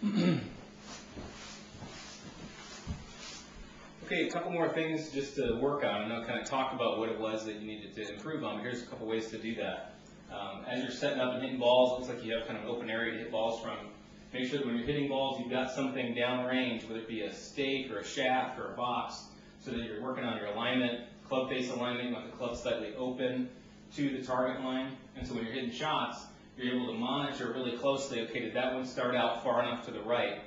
Okay, a couple more things just to work on, and I'll kind of talk about what it was that you needed to improve on. But here's a couple ways to do that. As you're setting up and hitting balls, it looks like you have kind of an open area to hit balls from. Make sure that when you're hitting balls, you've got something downrange, whether it be a stake or a shaft or a box, so that you're working on your alignment, club face alignment. You want the club slightly open to the target line. And so when you're hitting shots, you're able to monitor really closely, okay, did that one start out far enough to the right?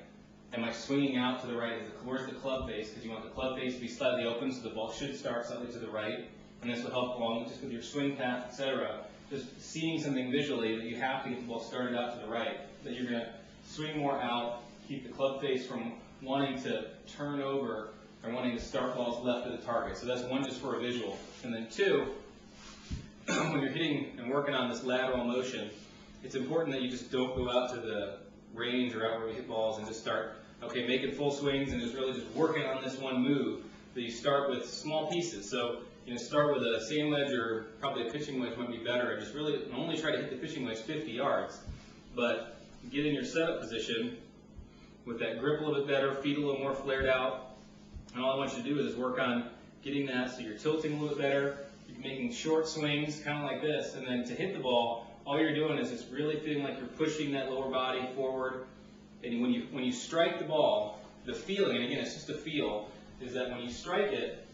Am I swinging out to the right? Where's the club face? Because you want the club face to be slightly open, so the ball should start slightly to the right. And this will help along just with your swing path, etc. Just seeing something visually that you have to get the ball started out to the right, that you're going to swing more out, keep the club face from wanting to turn over or wanting to start balls left of the target. So that's one, just for a visual. And then two, when you're hitting and working on this lateral motion, it's important that you just don't go out to the range or out where we hit balls and just start, okay, making full swings and just really just working on this one move. That you start with small pieces. So, start with a sand wedge or probably a pitching wedge might be better. Just really only try to hit the pitching wedge 50 yards. But get in your setup position with that grip a little bit better, feet a little more flared out. And all I want you to do is work on getting that so you're tilting a little bit better. You're making short swings, kind of like this. And then to hit the ball, all you're doing is just really feeling like you're pushing that lower body forward. And when you strike the ball, the feeling, and again, it's just a feel, is that when you strike it,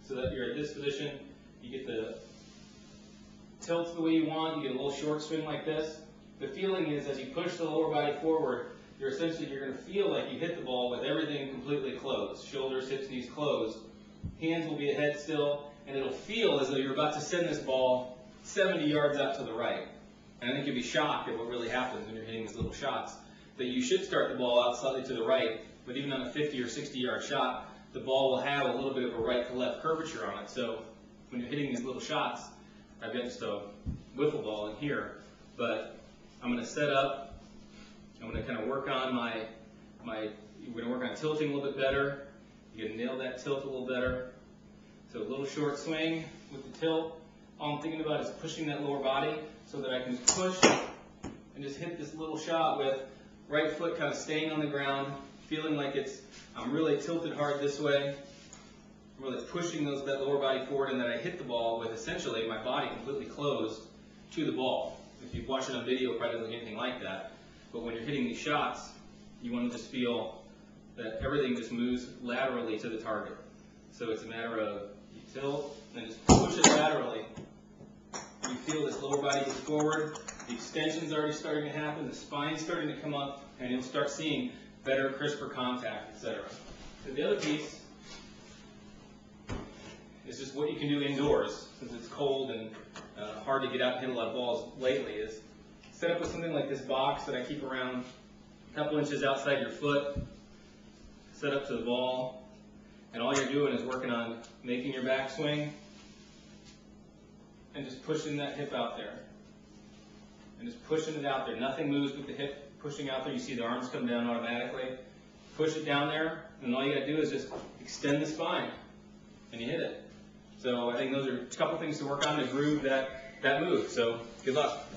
so that you're at this position, you get the tilt the way you want, you get a little short swing like this. The feeling is as you push the lower body forward, you're going to feel like you hit the ball with everything completely closed. Shoulders, hips, knees closed. Hands will be ahead still, and it'll feel as though you're about to send this ball 70 yards out to the right. And I think you'll be shocked at what really happens when you're hitting these little shots. That you should start the ball out slightly to the right, but even on a 50 or 60 yard shot, the ball will have a little bit of a right to left curvature on it. So when you're hitting these little shots, I've got just a wiffle ball in here, but I'm going to set up, I'm going to kind of work on we're going to work on tilting a little bit better. You're going to nail that tilt a little better. So a little short swing with the tilt. All I'm thinking about is pushing that lower body so that I can just push and just hit this little shot with right foot kind of staying on the ground, feeling like I'm really tilted hard this way. I'm really pushing that lower body forward, and then I hit the ball with essentially my body completely closed to the ball. If you've watched it on video, it probably doesn't look anything like that. But when you're hitting these shots, you want to just feel that everything just moves laterally to the target. So it's a matter of you tilt, and then just push it laterally. You feel this lower body goes forward, the extension's already starting to happen, the spine's starting to come up, and you'll start seeing better, crisper contact, etc. So the other piece is just what you can do indoors, since it's cold and hard to get out and hit a lot of balls lately, is set up with something like this box that I keep around a couple inches outside your foot, set up to the ball, and all you're doing is working on making your backswing and just pushing that hip out there. And just pushing it out there. Nothing moves with the hip pushing out there. You see the arms come down automatically. Push it down there, and all you got to do is just extend the spine, and you hit it. So I think those are a couple things to work on to groove that move. So good luck.